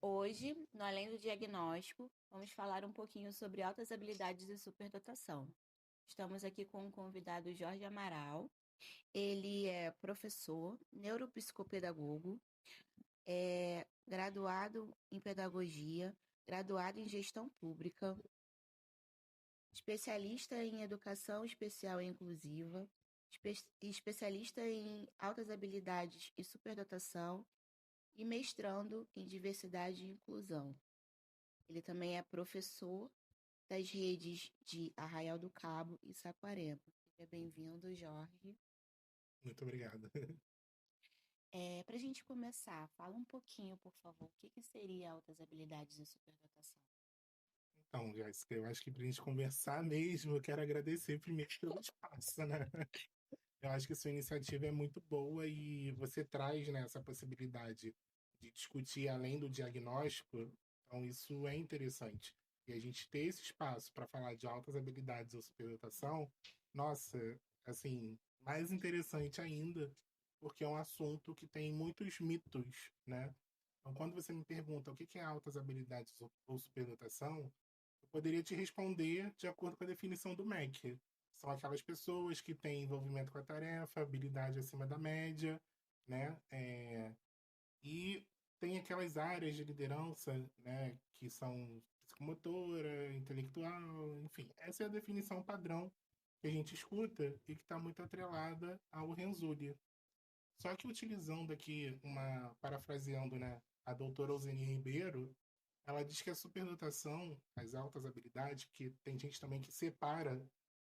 Hoje, no Além do Diagnóstico, vamos falar um pouquinho sobre altas habilidades e superdotação. Estamos aqui com o convidado Jorge Amaral. Ele é professor, neuropsicopedagogo, é graduado em pedagogia, graduado em gestão pública, especialista em educação especial e inclusiva, especialista em altas habilidades e superdotação e mestrando em diversidade e inclusão. Ele também é professor das redes de Arraial do Cabo e Saquarema. Seja bem-vindo, Jorge. Muito obrigado. Para a gente começar, fala um pouquinho, por favor, o que seria altas habilidades e superdotação? Então, Jéssica, eu acho que para a gente conversar mesmo, eu quero agradecer primeiro pelo espaço, né? Eu acho que sua iniciativa é muito boa e você traz, né, essa possibilidade de discutir além do diagnóstico, então isso é interessante. E a gente ter esse espaço para falar de altas habilidades ou superdotação, nossa, assim, mais interessante ainda, porque é um assunto que tem muitos mitos, né? Então, quando você me pergunta o que é altas habilidades ou superdotação, eu poderia te responder de acordo com a definição do MEC. São aquelas pessoas que têm envolvimento com a tarefa, habilidade acima da média, né? E tem aquelas áreas de liderança, né? Que são psicomotora, intelectual, enfim. Essa é a definição padrão que a gente escuta e que está muito atrelada ao Renzulli. Só que utilizando aqui parafraseando, né, a doutora Eugênia Ribeiro, ela diz que a superdotação, as altas habilidades, que tem gente também que separa,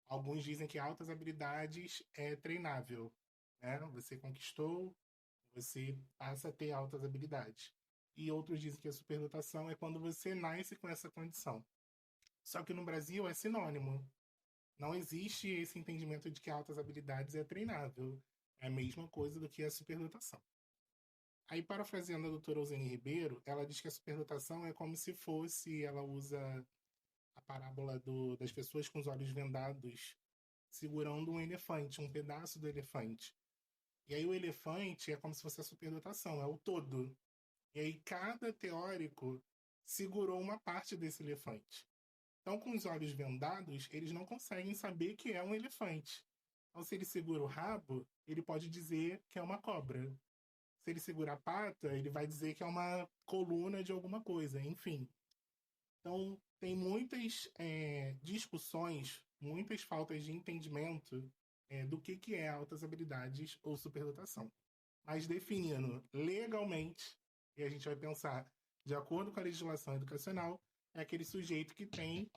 alguns dizem que altas habilidades é treinável, né? Você conquistou, você passa a ter altas habilidades. E outros dizem que a superdotação é quando você nasce com essa condição. Só que no Brasil é sinônimo. Não existe esse entendimento de que altas habilidades é treinável. É a mesma coisa do que a superdotação. Aí, parafraseando a doutora Eugênia Ribeiro, ela diz que a superdotação é como se fosse, ela usa a parábola das pessoas com os olhos vendados segurando um elefante, um pedaço do elefante. E aí o elefante é como se fosse a superdotação, é o todo. E aí cada teórico segurou uma parte desse elefante. Então, com os olhos vendados, eles não conseguem saber que é um elefante. Então, se ele segura o rabo, ele pode dizer que é uma cobra. Se ele segura a pata, ele vai dizer que é uma coluna de alguma coisa, enfim. Então, tem muitas discussões, muitas faltas de entendimento do que é altas habilidades ou superdotação. Mas definindo legalmente, e a gente vai pensar de acordo com a legislação educacional, é aquele sujeito que tem,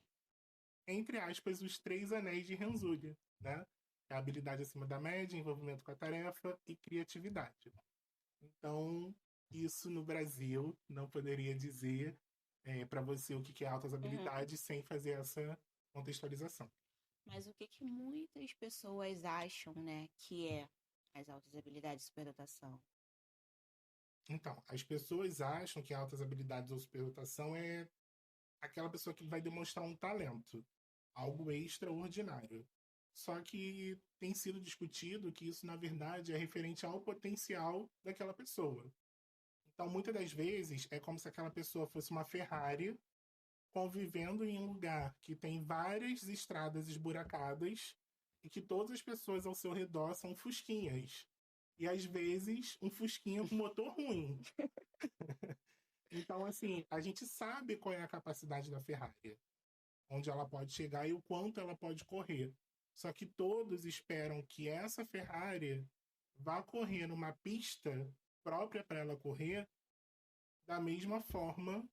entre aspas, os três anéis de Renzulli, né? A habilidade acima da média, envolvimento com a tarefa e criatividade. Então, isso no Brasil não poderia dizer para você o que é altas Uhum. habilidades sem fazer essa contextualização. Mas o que muitas pessoas acham, né, que é as altas habilidades e superdotação? Então, as pessoas acham que altas habilidades ou superdotação é aquela pessoa que vai demonstrar um talento, algo extraordinário. Só que tem sido discutido que isso, na verdade, é referente ao potencial daquela pessoa. Então, muitas das vezes, é como se aquela pessoa fosse uma Ferrari convivendo em um lugar que tem várias estradas esburacadas e que todas as pessoas ao seu redor são fusquinhas. E às vezes um fusquinha com motor ruim. Então, assim, a gente sabe qual é a capacidade da Ferrari, onde ela pode chegar e o quanto ela pode correr. Só que todos esperam que essa Ferrari vá correr numa pista própria para ela correr da mesma forma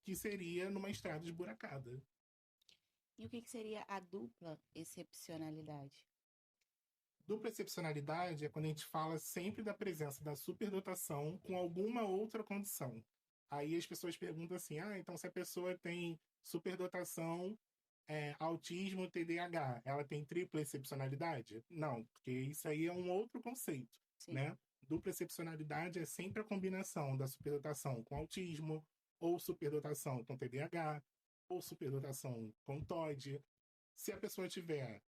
que seria numa estrada esburacada. E o que seria a dupla excepcionalidade? Dupla excepcionalidade é quando a gente fala sempre da presença da superdotação com alguma outra condição. Aí as pessoas perguntam assim: ah, então se a pessoa tem superdotação, autismo, TDAH, ela tem tripla excepcionalidade? Não, porque isso aí é um outro conceito, Sim. né? Dupla excepcionalidade é sempre a combinação da superdotação com autismo, ou superdotação com TDAH, ou superdotação com TOD. Se a pessoa tiver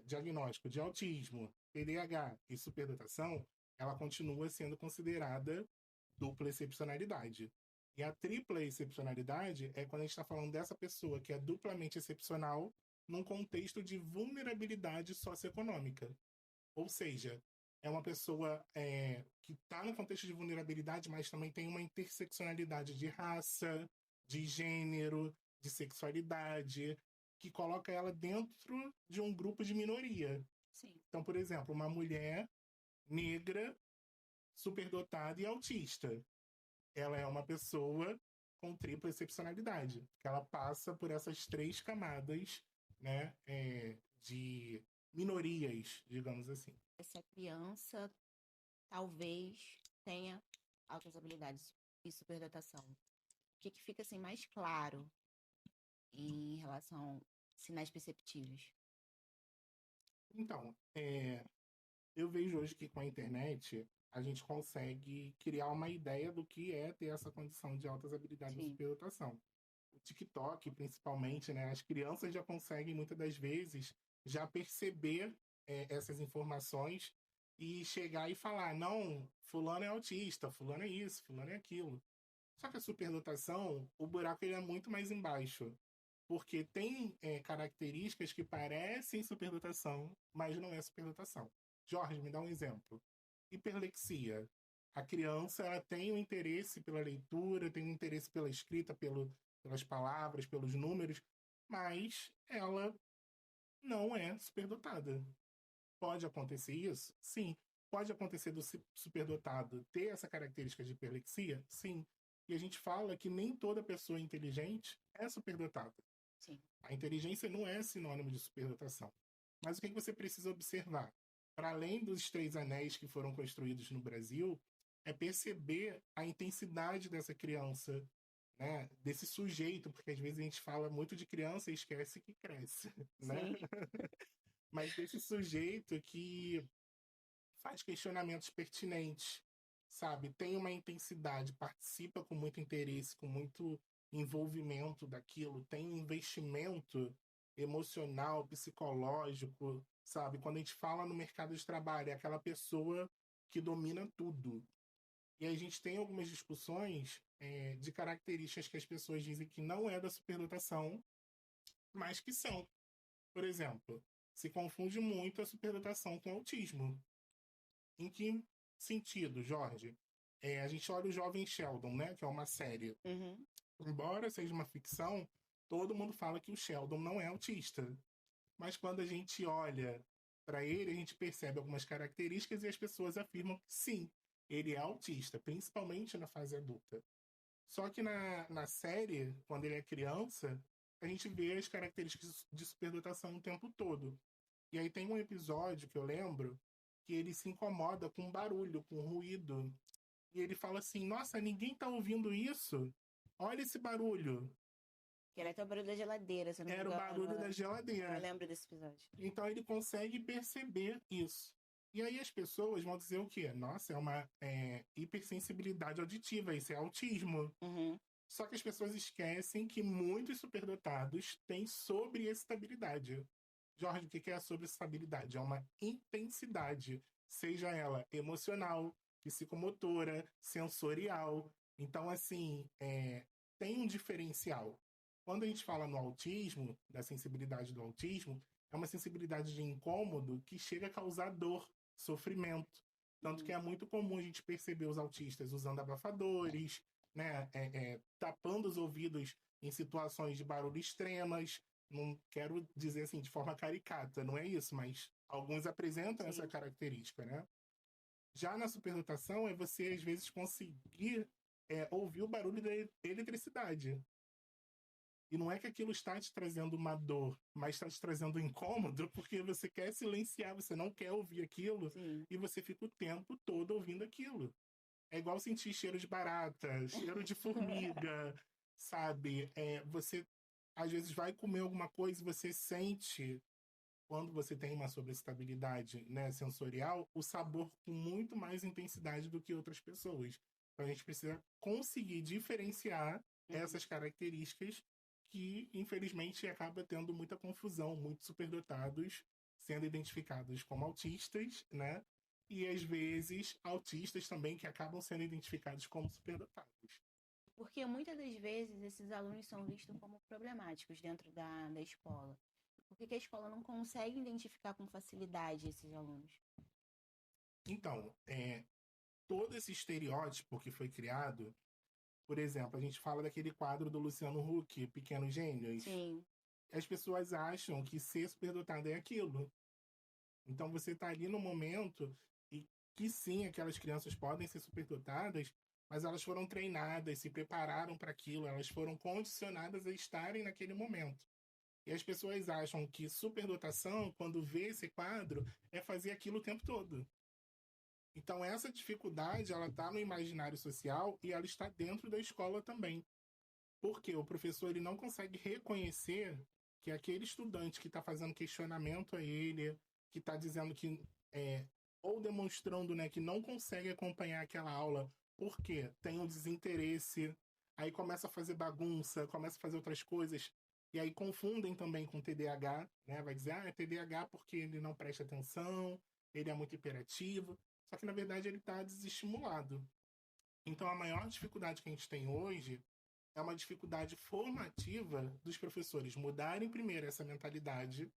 diagnóstico de autismo, TDAH e superdotação, ela continua sendo considerada dupla excepcionalidade. E a tripla excepcionalidade é quando a gente está falando dessa pessoa que é duplamente excepcional num contexto de vulnerabilidade socioeconômica. Ou seja, é uma pessoa que está no contexto de vulnerabilidade, mas também tem uma interseccionalidade de raça, de gênero, de sexualidade, que coloca ela dentro de um grupo de minoria. Sim. Então, por exemplo, uma mulher negra, superdotada e autista. Ela é uma pessoa com tripla excepcionalidade, que ela passa por essas três camadas, né, de minorias, digamos assim. Essa criança talvez tenha altas habilidades e superdotação. O que fica assim mais claro em relação a sinais perceptíveis? Então, eu vejo hoje que com a internet a gente consegue criar uma ideia do que é ter essa condição de altas habilidades de Sim. superdotação. O TikTok, principalmente, né, as crianças já conseguem muitas das vezes já perceber essas informações e chegar e falar, não, fulano é autista, fulano é isso, fulano é aquilo. Só que a superdotação, o buraco ele é muito mais embaixo. Porque tem características que parecem superdotação, mas não é superdotação. Jorge, me dá um exemplo. Hiperlexia. A criança ela tem um interesse pela leitura, tem um interesse pela escrita, pelas palavras, pelos números, mas ela não é superdotada. Pode acontecer isso? Sim. Pode acontecer do superdotado ter essa característica de hiperlexia? Sim. E a gente fala que nem toda pessoa inteligente é superdotada. Sim. A inteligência não é sinônimo de superdotação. Mas o que você precisa observar? Para além dos 3 anéis que foram construídos no Brasil, é perceber a intensidade dessa criança, né? Desse sujeito, porque às vezes a gente fala muito de criança e esquece que cresce, né? Mas desse sujeito que faz questionamentos pertinentes, sabe? Tem uma intensidade, participa com muito interesse, com muito envolvimento daquilo, tem um investimento emocional, psicológico, sabe? Quando a gente fala no mercado de trabalho, é aquela pessoa que domina tudo. E a gente tem algumas discussões de características que as pessoas dizem que não é da superdotação, mas que são. Por exemplo, se confunde muito a superdotação com o autismo. Em que sentido, Jorge? A gente olha o Jovem Sheldon, né? Que é uma série. Uhum. Embora seja uma ficção, todo mundo fala que o Sheldon não é autista. Mas quando a gente olha para ele, a gente percebe algumas características e as pessoas afirmam que sim, ele é autista, principalmente na fase adulta. Só que na série, quando ele é criança, a gente vê as características de superdotação o tempo todo. E aí tem um episódio que eu lembro que ele se incomoda com barulho, com ruído. E ele fala assim: Nossa, ninguém tá ouvindo isso? Olha esse barulho. Que era até o barulho da geladeira, se eu não me Era o engano. barulho da geladeira. Eu lembro desse episódio. Então ele consegue perceber isso. E aí as pessoas vão dizer o quê? Nossa, é uma hipersensibilidade auditiva, isso é autismo. Uhum. Só que as pessoas esquecem que muitos superdotados têm sobreexcitabilidade. Jorge, o que é a sobreexcitabilidade? É uma intensidade, seja ela emocional, psicomotora, sensorial. Então, assim, tem um diferencial. Quando a gente fala no autismo, da sensibilidade do autismo, é uma sensibilidade de incômodo que chega a causar dor, sofrimento. Tanto que é muito comum a gente perceber os autistas usando abafadores, né, tapando os ouvidos em situações de barulho extremas. Não quero dizer assim de forma caricata, não é isso, mas alguns apresentam essa característica, né? Já na superdotação é você às vezes conseguir ouvir o barulho da eletricidade. E não é que aquilo está te trazendo uma dor, mas está te trazendo um incômodo porque você quer silenciar, você não quer ouvir aquilo. Sim. E você fica o tempo todo ouvindo aquilo. É igual sentir cheiro de barata, cheiro de formiga, sabe? Você às vezes vai comer alguma coisa e você sente, quando você tem uma sobreestabilidade, né, sensorial, o sabor com muito mais intensidade do que outras pessoas. Então a gente precisa conseguir diferenciar essas características que, infelizmente, acaba tendo muita confusão, muitos superdotados sendo identificados como autistas, né? E às vezes autistas também que acabam sendo identificados como superdotados. Porque muitas das vezes esses alunos são vistos como problemáticos dentro da escola. Por que que a escola não consegue identificar com facilidade esses alunos? Então, todo esse estereótipo que foi criado, por exemplo, a gente fala daquele quadro do Luciano Huck, Pequenos Gênios. Sim, As pessoas acham que ser superdotado é aquilo. Então você está ali no momento e que sim, aquelas crianças podem ser superdotadas, mas elas foram treinadas, se prepararam para aquilo, elas foram condicionadas a estarem naquele momento. E as pessoas acham que superdotação, quando vê esse quadro, é fazer aquilo o tempo todo. Então essa dificuldade, ela está no imaginário social e ela está dentro da escola também. Porque o professor ele não consegue reconhecer que aquele estudante que está fazendo questionamento a ele, que está dizendo que, ou demonstrando, né, que não consegue acompanhar aquela aula porque tem um desinteresse, aí começa a fazer bagunça, começa a fazer outras coisas, e aí confundem também com TDAH, né? Vai dizer, é TDAH porque ele não presta atenção, ele é muito hiperativo, só que na verdade ele está desestimulado. Então a maior dificuldade que a gente tem hoje é uma dificuldade formativa dos professores mudarem primeiro essa mentalidade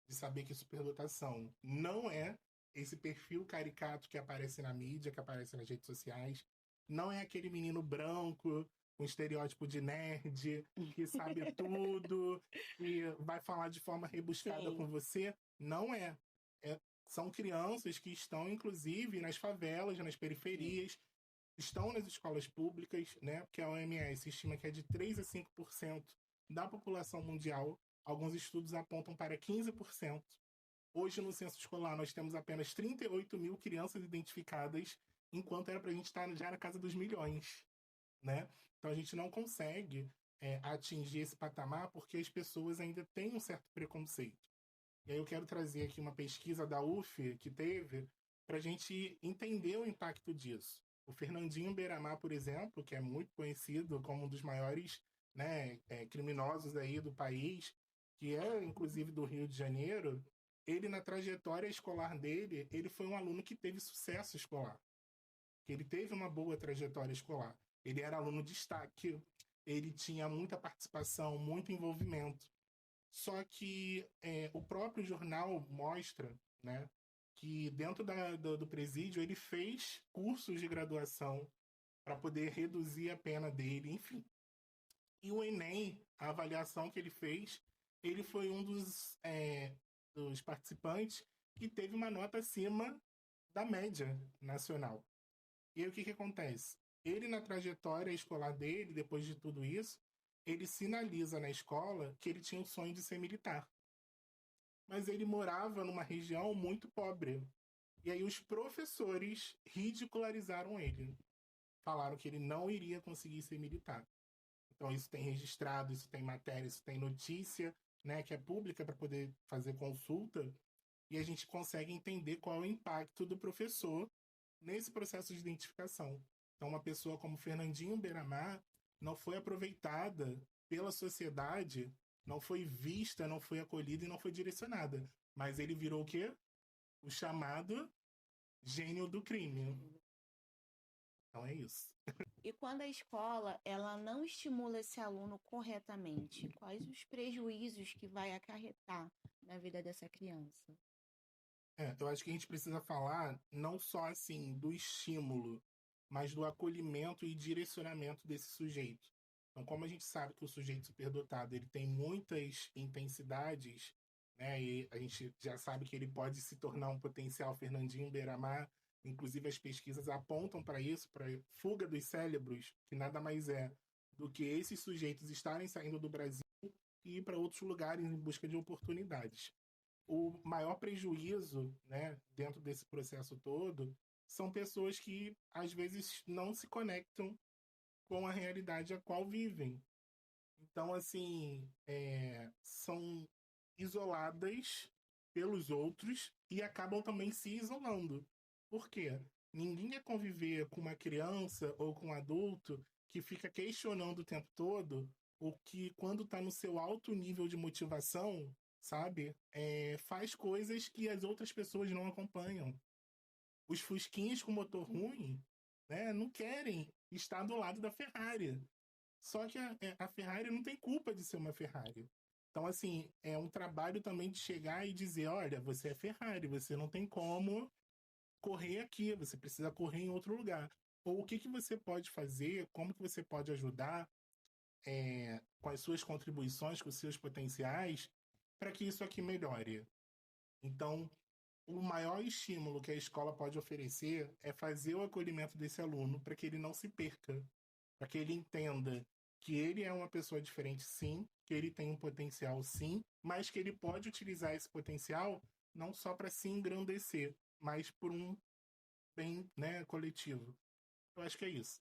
de saber que superdotação não é esse perfil caricato que aparece na mídia, que aparece nas redes sociais, não é aquele menino branco com estereótipo de nerd, que sabe tudo e vai falar de forma rebuscada sim. com você. Não é. São crianças que estão, inclusive, nas favelas, nas periferias, estão nas escolas públicas, né? Porque a OMS estima que é de 3 a 5% da população mundial. Alguns estudos apontam para 15%. Hoje, no censo escolar, nós temos apenas 38 mil crianças identificadas, enquanto era para a gente estar já na casa dos milhões, né? Então, a gente não consegue atingir esse patamar porque as pessoas ainda têm um certo preconceito. E aí eu quero trazer aqui uma pesquisa da UF que teve para a gente entender o impacto disso. O Fernandinho Beiramar, por exemplo, que é muito conhecido como um dos maiores, né, criminosos aí do país, que é inclusive do Rio de Janeiro, ele na trajetória escolar dele, ele foi um aluno que teve sucesso escolar, que ele teve uma boa trajetória escolar. Ele era aluno de destaque, ele tinha muita participação, muito envolvimento. Só que o próprio jornal mostra, né, que dentro do presídio ele fez cursos de graduação para poder reduzir a pena dele, enfim. E o Enem, a avaliação que ele fez, ele foi um dos participantes que teve uma nota acima da média nacional. E aí o que, que acontece? Ele, na trajetória escolar dele, depois de tudo isso, ele sinaliza na escola que ele tinha o sonho de ser militar. Mas ele morava numa região muito pobre. E aí os professores ridicularizaram ele. Falaram que ele não iria conseguir ser militar. Então isso tem registrado, isso tem matéria, isso tem notícia, né, que é pública para poder fazer consulta. E a gente consegue entender qual é o impacto do professor nesse processo de identificação. Então, uma pessoa como Fernandinho Beiramar não foi aproveitada pela sociedade, não foi vista, não foi acolhida e não foi direcionada. Mas ele virou o quê? O chamado gênio do crime. Então é isso. E quando a escola ela não estimula esse aluno corretamente, quais os prejuízos que vai acarretar na vida dessa criança? Eu acho que a gente precisa falar não só assim do estímulo, mas do acolhimento e direcionamento desse sujeito. Então, como a gente sabe que o sujeito superdotado ele tem muitas intensidades, né, e a gente já sabe que ele pode se tornar um potencial Fernandinho Beiramar, inclusive as pesquisas apontam para isso, para fuga dos cérebros, que nada mais é do que esses sujeitos estarem saindo do Brasil e ir para outros lugares em busca de oportunidades. O maior prejuízo, né, dentro desse processo todo são pessoas que às vezes não se conectam com a realidade a qual vivem. Então, assim, são isoladas pelos outros e acabam também se isolando. Por quê? Ninguém quer conviver com uma criança ou com um adulto que fica questionando o tempo todo, ou que, quando está no seu alto nível de motivação, sabe, faz coisas que as outras pessoas não acompanham. Os fusquinhas com motor ruim, né, não querem estar do lado da Ferrari. Só que a Ferrari não tem culpa de ser uma Ferrari. Então, assim, é um trabalho também de chegar e dizer, olha, você é Ferrari, você não tem como correr aqui, você precisa correr em outro lugar. Ou o que, que você pode fazer, como que você pode ajudar com as suas contribuições, com os seus potenciais, para que isso aqui melhore. Então, o maior estímulo que a escola pode oferecer é fazer o acolhimento desse aluno para que ele não se perca, para que ele entenda que ele é uma pessoa diferente, sim, que ele tem um potencial, sim, mas que ele pode utilizar esse potencial não só para se engrandecer, mas por um bem, né, coletivo. Eu acho que é isso.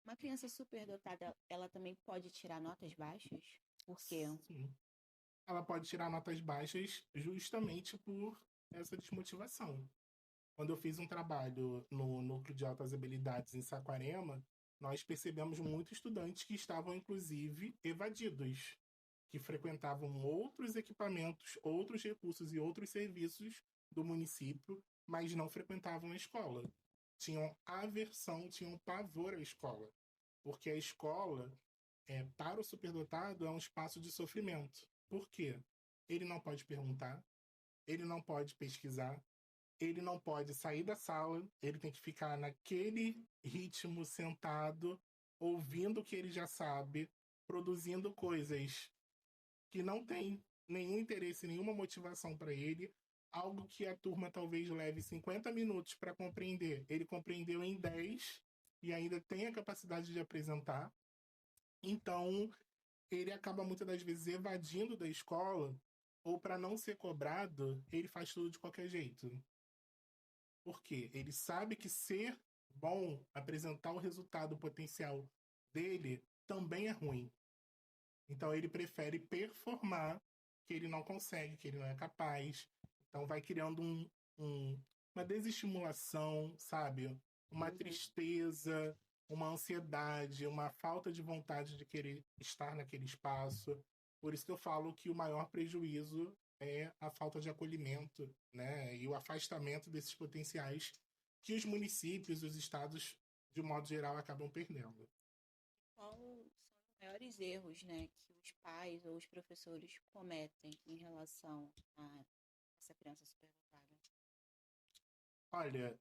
Uma criança superdotada, ela também pode tirar notas baixas? Por quê? Sim. Ela pode tirar notas baixas justamente por essa desmotivação. Quando eu fiz um trabalho no Núcleo de Altas Habilidades em Saquarema, nós percebemos muitos estudantes que estavam, inclusive, evadidos, que frequentavam outros equipamentos, outros recursos e outros serviços do município, mas não frequentavam a escola. Tinham aversão, tinham pavor à escola, porque a escola, para o superdotado, é um espaço de sofrimento. Por quê? Ele não pode perguntar, ele não pode pesquisar, ele não pode sair da sala, ele tem que ficar naquele ritmo sentado, ouvindo o que ele já sabe, produzindo coisas que não tem nenhum interesse, nenhuma motivação para ele, algo que a turma talvez leve 50 minutos para compreender. Ele compreendeu em 10 e ainda tem a capacidade de apresentar. Então, ele acaba muitas das vezes evadindo da escola, ou para não ser cobrado, ele faz tudo de qualquer jeito. Porque ele sabe que ser bom, apresentar o resultado potencial dele, também é ruim. Então ele prefere performar que ele não consegue, que ele não é capaz. Então vai criando uma desestimulação, sabe? Uma Uhum. tristeza, uma ansiedade, uma falta de vontade de querer estar naquele espaço. Por isso que eu falo que o maior prejuízo é a falta de acolhimento, né? E o afastamento desses potenciais que os municípios, os estados, de modo geral, acabam perdendo. Qual são os maiores erros, né, que os pais ou os professores cometem em relação a essa criança superdotada? Olha,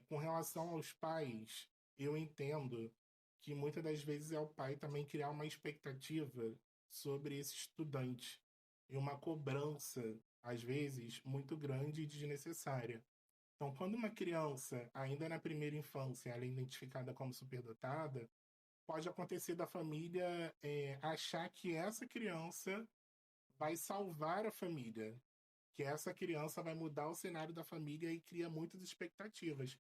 com relação aos pais, eu entendo que muitas das vezes é o pai também criar uma expectativa sobre esse estudante e uma cobrança, às vezes, muito grande e desnecessária. Então, quando uma criança, ainda na primeira infância, ela é identificada como superdotada, pode acontecer da família achar que essa criança vai salvar a família, que essa criança vai mudar o cenário da família e cria muitas expectativas.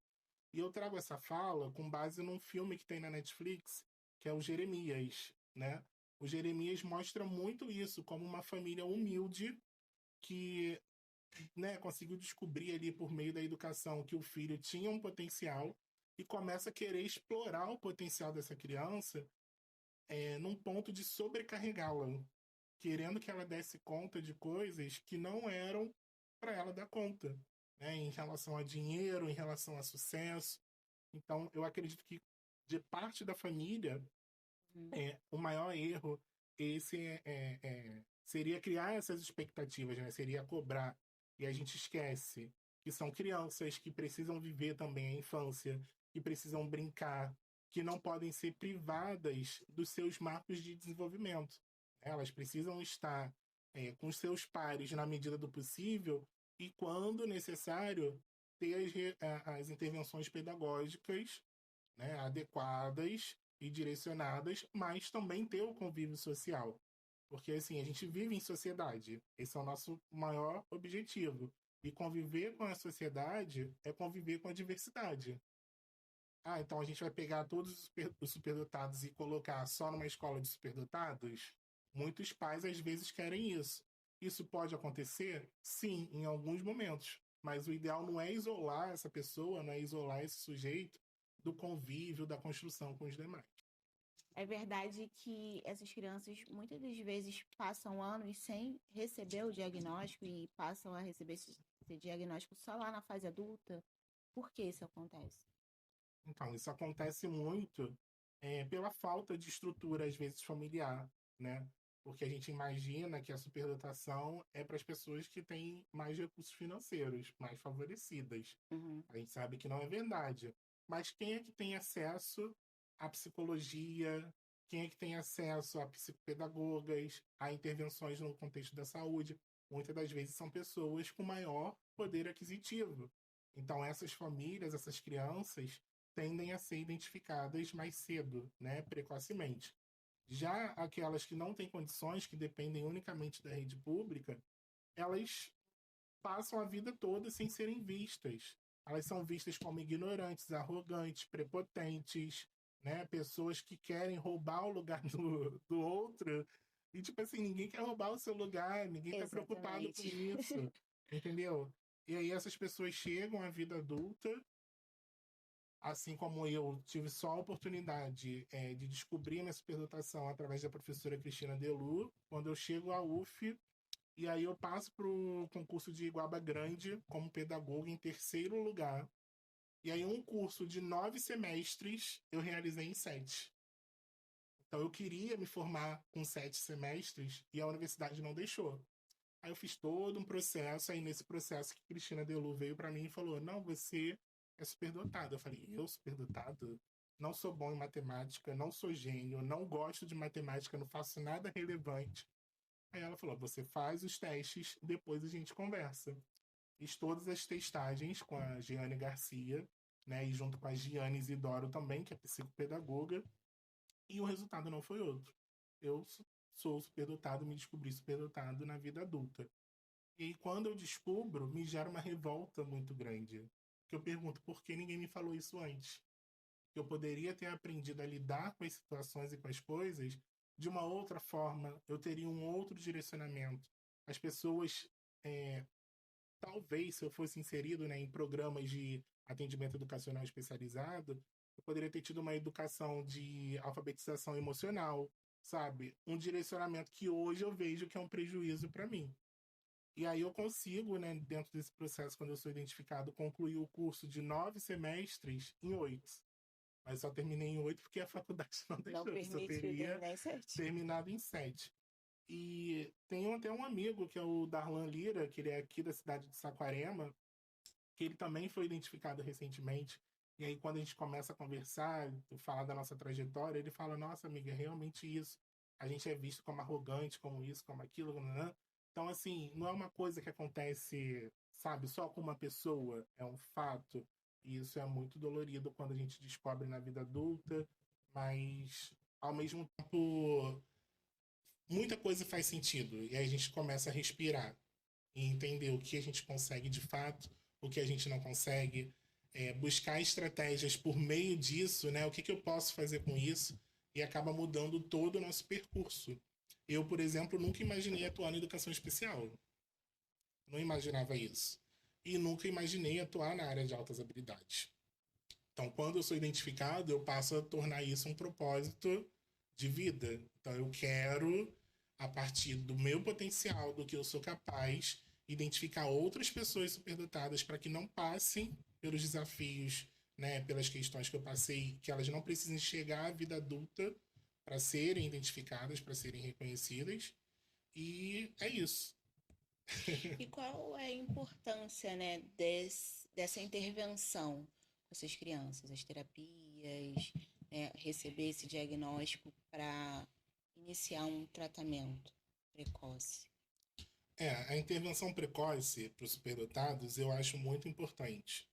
E eu trago essa fala com base num filme que tem na Netflix, que é o Jeremias, né? O Jeremias mostra muito isso, como uma família humilde que, né, conseguiu descobrir ali por meio da educação que o filho tinha um potencial e começa a querer explorar o potencial dessa criança num ponto de sobrecarregá-la, querendo que ela desse conta de coisas que não eram para ela dar conta, né? Em relação a dinheiro, em relação a sucesso. Então, eu acredito que de parte da família, Uhum. o maior erro esse seria criar essas expectativas, né? Seria cobrar. E a gente esquece que são crianças que precisam viver também a infância, que precisam brincar, que não podem ser privadas dos seus marcos de desenvolvimento. Elas precisam estar com os seus pares na medida do possível e, quando necessário, ter as intervenções pedagógicas, né, adequadas e direcionadas, mas também ter o convívio social. Porque, assim, a gente vive em sociedade. Esse é o nosso maior objetivo. E conviver com a sociedade é conviver com a diversidade. Ah, então a gente vai pegar todos os superdotados e colocar só numa escola de superdotados? Muitos pais às vezes querem isso. Isso pode acontecer? Sim, em alguns momentos. Mas o ideal não é isolar essa pessoa, não é isolar esse sujeito do convívio, da construção com os demais. É verdade que essas crianças muitas das vezes passam anos sem receber o diagnóstico e passam a receber esse diagnóstico só lá na fase adulta. Por que isso acontece? Então, isso acontece muito pela falta de estrutura, às vezes, familiar, né? Porque a gente imagina que a superdotação é para as pessoas que têm mais recursos financeiros, mais favorecidas. Uhum. A gente sabe que não é verdade. Mas quem é que tem acesso à psicologia? Quem é que tem acesso a psicopedagogas, a intervenções no contexto da saúde? Muitas das vezes são pessoas com maior poder aquisitivo. Então, essas famílias, essas crianças, tendem a ser identificadas mais cedo, né, precocemente. Já aquelas que não têm condições, que dependem unicamente da rede pública, elas passam a vida toda sem serem vistas. Elas são vistas como ignorantes, arrogantes, prepotentes, né? Pessoas que querem roubar o lugar do outro. E, tipo assim, ninguém quer roubar o seu lugar, ninguém tá preocupado com Exatamente. isso, entendeu? E aí essas pessoas chegam à vida adulta, assim como eu tive só a oportunidade de descobrir minha superdotação através da professora Cristina Delu, quando eu chego à UF, e aí eu passo para o concurso de Iguaba Grande como pedagogo em terceiro lugar. E aí um curso de 9 semestres eu realizei em 7. Então eu queria me formar com 7 semestres e a universidade não deixou. Aí eu fiz todo um processo, aí nesse processo que Cristina Delu veio para mim e falou: "Não, você é superdotado". Eu falei: "Eu superdotado? Não sou bom em matemática, não sou gênio, não gosto de matemática, não faço nada relevante". Aí ela falou: "Você faz os testes, depois a gente conversa". Fiz todas as testagens com a Giane Garcia, né, e junto com a Giane Isidoro também, que é psicopedagoga, e o resultado não foi outro. Eu sou superdotado, me descobri superdotado na vida adulta. E aí, quando eu descubro, me gera uma revolta muito grande. Que eu pergunto, por que ninguém me falou isso antes? Que eu poderia ter aprendido a lidar com as situações e com as coisas de uma outra forma, eu teria um outro direcionamento. As pessoas, é, talvez, se eu fosse inserido, né, em programas de atendimento educacional especializado, eu poderia ter tido uma educação de alfabetização emocional, sabe? Um direcionamento que hoje eu vejo que é um prejuízo para mim. E aí eu consigo, né, dentro desse processo, quando eu sou identificado, concluir o curso de 9 semestres em 8. Mas só terminei em 8 porque a faculdade não Não deixou, que eu permite teria terminar em 7. terminado em 7. E tenho até um amigo, que é o Darlan Lira, que ele é aqui da cidade de Saquarema, que ele também foi identificado recentemente. E aí, quando a gente começa a conversar, falar da nossa trajetória, ele fala: "Nossa, amiga, é realmente isso. A gente é visto como arrogante, como isso, como aquilo, né?" Então, assim, não é uma coisa que acontece, sabe, só com uma pessoa, é um fato. E isso é muito dolorido quando a gente descobre na vida adulta, mas ao mesmo tempo, muita coisa faz sentido. E aí a gente começa a respirar e entender o que a gente consegue de fato, o que a gente não consegue, buscar estratégias por meio disso, né? O que eu posso fazer com isso e acaba mudando todo o nosso percurso. Eu, por exemplo, nunca imaginei atuar na educação especial. Não imaginava isso. E nunca imaginei atuar na área de altas habilidades. Então, quando eu sou identificado, eu passo a tornar isso um propósito de vida. Então, eu quero, a partir do meu potencial, do que eu sou capaz, identificar outras pessoas superdotadas para que não passem pelos desafios, né, pelas questões que eu passei, que elas não precisem chegar à vida adulta para serem identificadas, para serem reconhecidas. E é isso. E qual é a importância, né, dessa intervenção com essas crianças, as terapias, né, receber esse diagnóstico para iniciar um tratamento precoce? A intervenção precoce para os superdotados eu acho muito importante.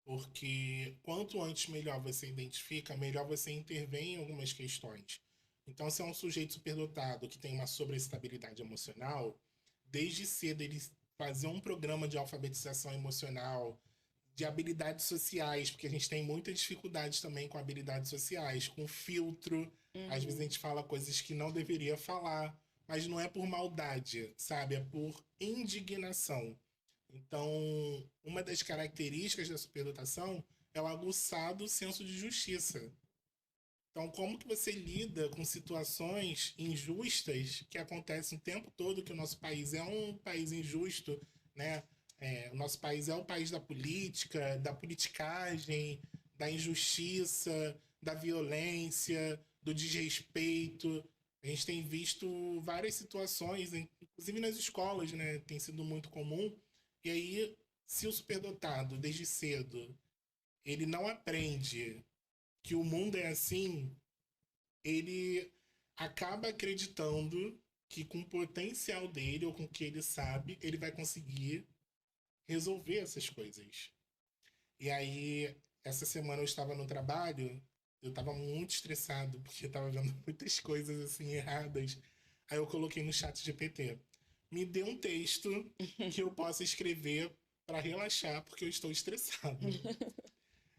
Porque quanto antes melhor você identifica, melhor você intervém em algumas questões. Então, se é um sujeito superdotado que tem uma sobreestabilidade emocional, desde cedo ele fazer um programa de alfabetização emocional, de habilidades sociais, porque a gente tem muita dificuldade também com habilidades sociais, com filtro. Às vezes a Uhum. gente fala coisas que não deveria falar, mas não é por maldade, sabe? É por indignação. Então, uma das características da superdotação é o aguçado senso de justiça. Então, como que você lida com situações injustas que acontecem o tempo todo, que o nosso país é um país injusto, né? O nosso país é o país da política, da politicagem, da injustiça, da violência, do desrespeito. A gente tem visto várias situações, inclusive nas escolas, né? Tem sido muito comum. E aí, se o superdotado, desde cedo, ele não aprende que o mundo é assim, ele acaba acreditando que com o potencial dele ou com o que ele sabe, ele vai conseguir resolver essas coisas. E aí, essa semana eu estava no trabalho, eu estava muito estressado, porque eu estava vendo muitas coisas assim erradas. Aí eu coloquei no chat GPT. Me dê um texto que eu possa escrever para relaxar, porque eu estou estressado.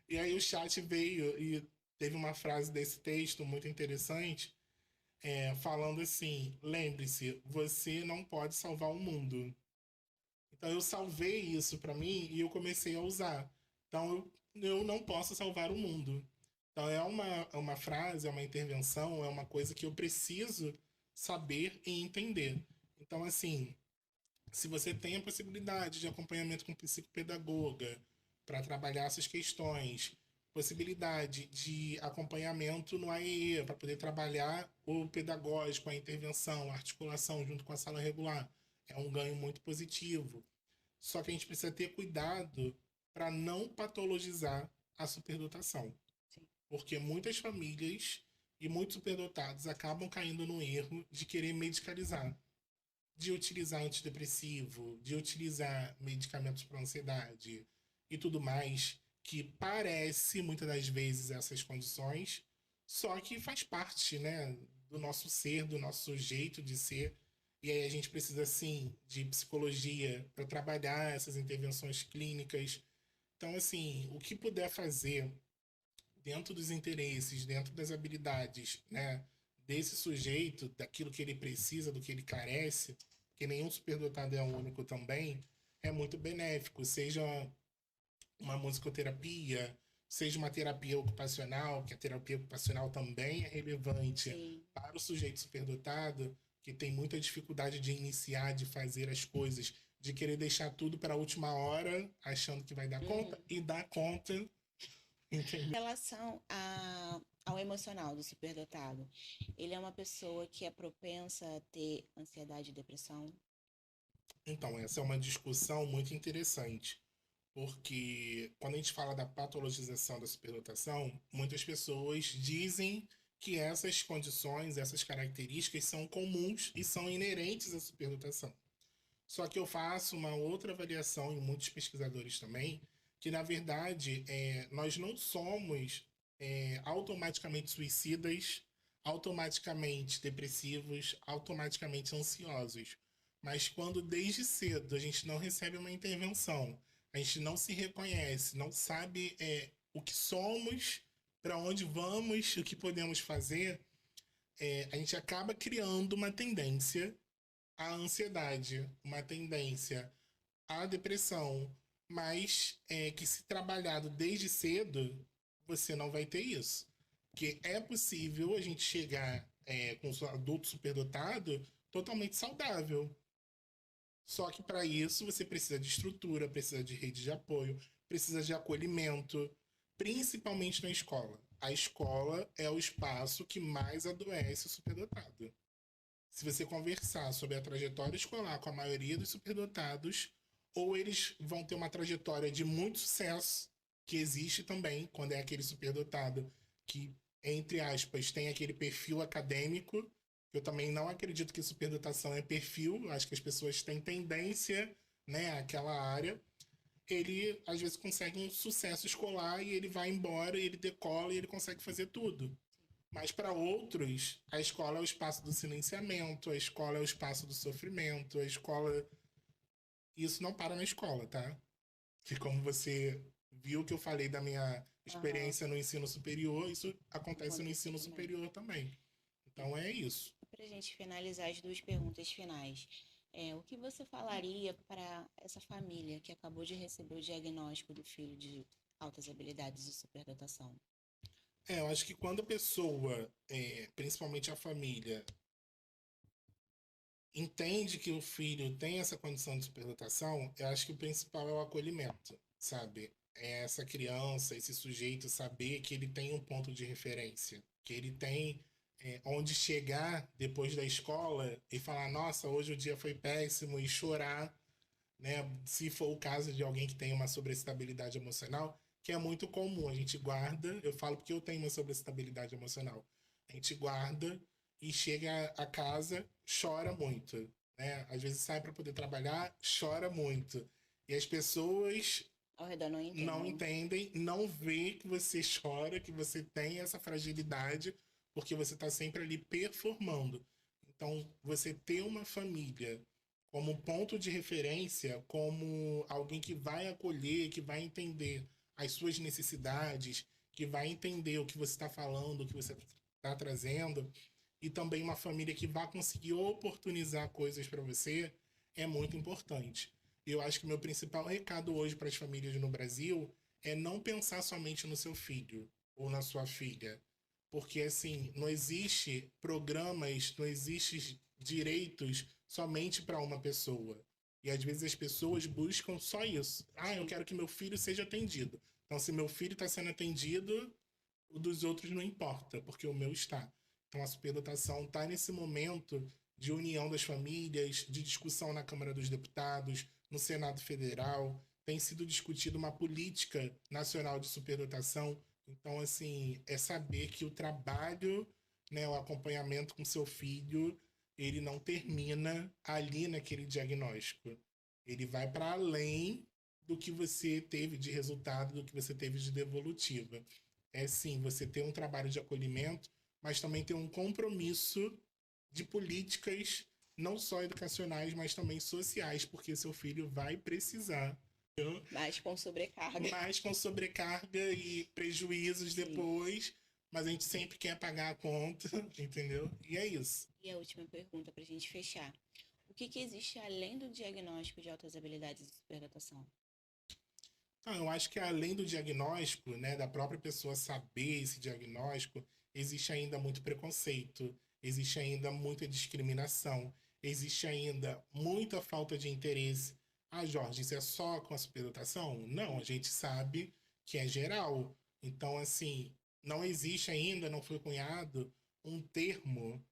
E aí o chat veio e teve uma frase desse texto muito interessante, falando assim: lembre-se, você não pode salvar o mundo. Então eu salvei isso para mim e eu comecei a usar. Então eu não posso salvar o mundo. Então é uma frase, é uma intervenção, é uma coisa que eu preciso saber e entender. Então, assim, se você tem a possibilidade de acompanhamento com psicopedagoga para trabalhar essas questões, possibilidade de acompanhamento no AEE para poder trabalhar o pedagógico, a intervenção, a articulação junto com a sala regular, é um ganho muito positivo. Só que a gente precisa ter cuidado para não patologizar a superdotação, Sim. porque muitas famílias e muitos superdotados acabam caindo no erro de querer medicalizar, de utilizar antidepressivo, de utilizar medicamentos para ansiedade e tudo mais, que parece muitas das vezes essas condições, só que faz parte, né, do nosso ser, do nosso jeito de ser. E aí a gente precisa sim de psicologia para trabalhar essas intervenções clínicas. Então, assim, o que puder fazer dentro dos interesses, dentro das habilidades, né, desse sujeito, daquilo que ele precisa, do que ele carece, que nenhum superdotado é único também, é muito benéfico, seja uma musicoterapia, seja uma terapia ocupacional, que a terapia ocupacional também é relevante Sim. para o sujeito superdotado, que tem muita dificuldade de iniciar, de fazer as coisas, de querer deixar tudo para a última hora, achando que vai dar conta, Uhum. e dar conta, Em entendeu? relação ao emocional do superdotado, ele é uma pessoa que é propensa a ter ansiedade e depressão? Então, essa é uma discussão muito interessante, porque quando a gente fala da patologização da superdotação, muitas pessoas dizem que essas condições, essas características são comuns e são inerentes à superdotação. Só que eu faço uma outra avaliação, e muitos pesquisadores também, que na verdade nós não somos automaticamente suicidas, automaticamente depressivos, automaticamente ansiosos. Mas quando desde cedo a gente não recebe uma intervenção, a gente não se reconhece, não sabe o que somos, para onde vamos, o que podemos fazer, a gente acaba criando uma tendência à ansiedade, uma tendência à depressão, mas que se trabalhado desde cedo, você não vai ter isso. Porque é possível a gente chegar com um adulto superdotado totalmente saudável. Só que para isso você precisa de estrutura, precisa de rede de apoio, precisa de acolhimento, principalmente na escola. A escola é o espaço que mais adoece o superdotado. Se você conversar sobre a trajetória escolar com a maioria dos superdotados, ou eles vão ter uma trajetória de muito sucesso, que existe também, quando é aquele superdotado que, entre aspas, tem aquele perfil acadêmico. Eu também não acredito que superdotação é perfil, acho que as pessoas têm tendência, né, àquela área. Ele, às vezes, consegue um sucesso escolar e ele vai embora, e ele decola e ele consegue fazer tudo. Mas para outros, a escola é o espaço do silenciamento, a escola é o espaço do sofrimento, a escola. Isso não para na escola, tá? Que como você viu que eu falei da minha Aham, experiência no ensino superior, isso acontece no acontece ensino também. superior também. Então é isso. Para a gente finalizar as duas perguntas finais, o que você falaria para essa família que acabou de receber o diagnóstico do filho de altas habilidades e superdotação? Eu acho que quando a pessoa, principalmente a família, entende que o filho tem essa condição de superdotação, eu acho que o principal é o acolhimento, sabe? essa criança, esse sujeito, saber que ele tem um ponto de referência, que ele tem onde chegar depois da escola e falar, nossa, hoje o dia foi péssimo, e chorar, né? Se for o caso de alguém que tem uma sobreestabilidade emocional, que é muito comum, a gente guarda, eu falo porque eu tenho uma sobreestabilidade emocional, a gente guarda e chega a casa, chora muito, né? Às vezes sai para poder trabalhar, chora muito. E as pessoas Ao redor não não entendem. entendem, não vê que você chora, que você tem essa fragilidade, porque você está sempre ali performando. Então, você ter uma família como ponto de referência, como alguém que vai acolher, que vai entender as suas necessidades, que vai entender o que você está falando, o que você está trazendo, e também uma família que vai conseguir oportunizar coisas para você, é muito importante. Eu acho que o meu principal recado hoje para as famílias no Brasil é não pensar somente no seu filho ou na sua filha. Porque, assim, não existe programas, não existe direitos somente para uma pessoa. E às vezes as pessoas buscam só isso. Ah, eu Sim. quero que meu filho seja atendido. Então, se meu filho está sendo atendido, o dos outros não importa, porque o meu está. Então, a superdotação está nesse momento de união das famílias, de discussão na Câmara dos Deputados, no Senado Federal. Tem sido discutida uma política nacional de superdotação. Então, assim, é saber que o trabalho, né, o acompanhamento com seu filho, ele não termina ali naquele diagnóstico. Ele vai para além do que você teve de resultado, do que você teve de devolutiva. É sim, você ter um trabalho de acolhimento, mas também ter um compromisso de políticas não só educacionais, mas também sociais, porque seu filho vai precisar, Mas com sobrecarga. mas com sobrecarga e prejuízos Sim. depois, mas a gente sempre quer pagar a conta, entendeu? E é isso. E a última pergunta para a gente fechar. O que existe além do diagnóstico de altas habilidades de superdotação? Então, eu acho que além do diagnóstico, né, da própria pessoa saber esse diagnóstico, existe ainda muito preconceito, existe ainda muita discriminação, existe ainda muita falta de interesse. Ah, Jorge, isso é só com a superdotação? Não, a gente sabe que é geral. Então, assim, não existe ainda, não foi cunhado um termo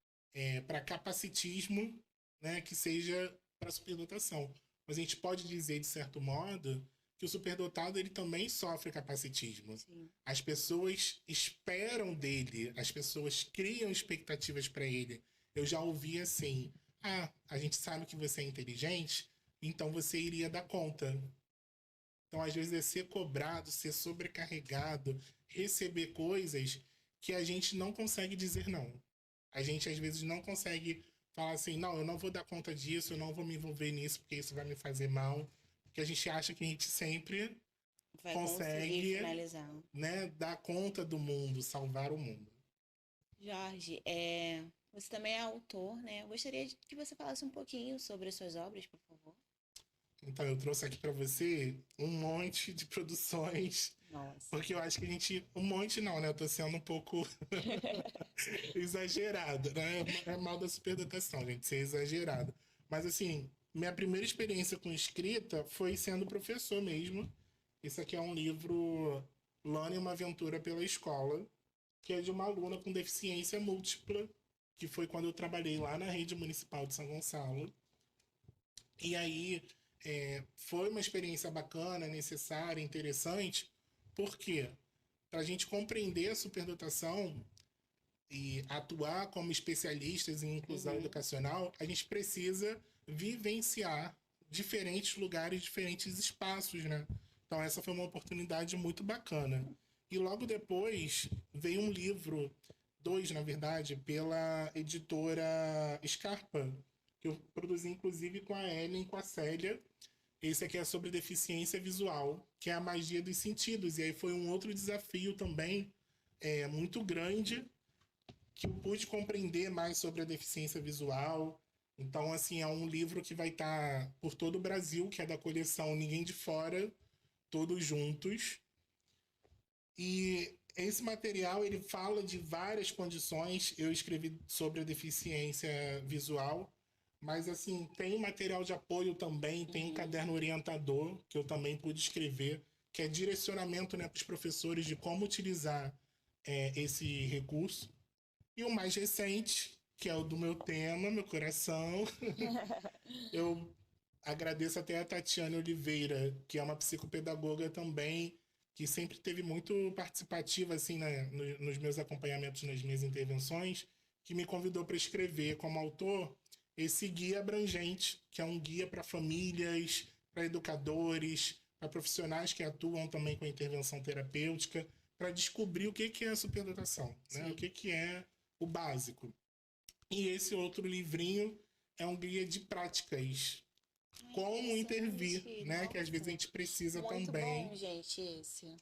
para capacitismo, né, que seja para superdotação. Mas a gente pode dizer, de certo modo, que o superdotado ele também sofre capacitismo. Sim. As pessoas esperam dele, as pessoas criam expectativas para ele. Eu já ouvi assim: ah, a gente sabe que você é inteligente, então você iria dar conta. Então, às vezes, é ser cobrado, ser sobrecarregado, receber coisas que a gente não consegue dizer não. A gente, às vezes, não consegue falar assim: não, eu não vou dar conta disso, eu não vou me envolver nisso porque isso vai me fazer mal. Porque a gente acha que a gente sempre Vai conseguir consegue, finalizar. né, dar conta do mundo, salvar o mundo. Jorge, você também é autor, né? Eu gostaria que você falasse um pouquinho sobre as suas obras, por favor. Então, eu trouxe aqui para você um monte de produções, Nossa. porque eu acho que a gente. Um monte não, né? Eu tô sendo um pouco exagerado, né? É mal da superdotação, gente, ser exagerado. Mas, assim, minha primeira experiência com escrita foi sendo professor mesmo. Isso aqui é um livro Lana e uma Aventura pela Escola, que é de uma aluna com deficiência múltipla, que foi quando eu trabalhei lá na rede municipal de São Gonçalo. E aí foi uma experiência bacana, necessária, interessante, porque para a gente compreender a superdotação e atuar como especialistas em inclusão Uhum. educacional, a gente precisa vivenciar diferentes lugares, diferentes espaços, né? Então essa foi uma oportunidade muito bacana. E logo depois veio um livro, dois na verdade, pela editora Scarpa, que eu produzi inclusive com a Ellen e com a Célia. Esse aqui é sobre deficiência visual, que é a magia dos sentidos. E aí foi um outro desafio também muito grande, que eu pude compreender mais sobre a deficiência visual. Então, assim, é um livro que vai estar por todo o Brasil, que é da coleção Ninguém de Fora, todos juntos. E esse material ele fala de várias condições. Eu escrevi sobre a deficiência visual, mas assim tem material de apoio também, tem um Uhum. caderno orientador que eu também pude escrever que é direcionamento, né, para os professores de como utilizar esse recurso. E o mais recente, que é o do meu tema, meu coração, eu agradeço até a Tatiane Oliveira, que é uma psicopedagoga também, que sempre teve muito participativa assim, né, nos meus acompanhamentos, nas minhas intervenções, que me convidou para escrever como autor esse guia abrangente, que é um guia para famílias, para educadores, para profissionais que atuam também com a intervenção terapêutica, para descobrir o que é a superdotação, né? O que é o básico. E esse outro livrinho é um guia de práticas, como intervir, né? Que às vezes a gente precisa Muito também bom, gente, esse.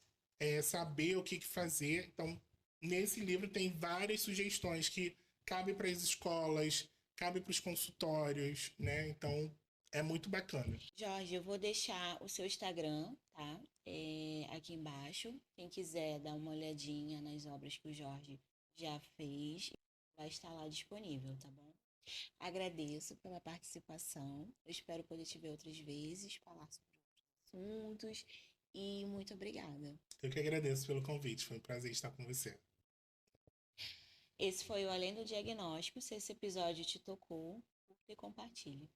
saber o que fazer. Então, nesse livro tem várias sugestões que cabe para as escolas, cabe para os consultórios, né? Então, é muito bacana. Jorge, eu vou deixar o seu Instagram, tá? Aqui embaixo. Quem quiser dar uma olhadinha nas obras que o Jorge já fez, vai estar lá disponível, tá bom? Agradeço pela participação. Eu espero poder te ver outras vezes, falar sobre outros assuntos. E muito obrigada. Eu que agradeço pelo convite. Foi um prazer estar com você. Esse foi o Além do Diagnóstico. Se esse episódio te tocou, curta e compartilhe.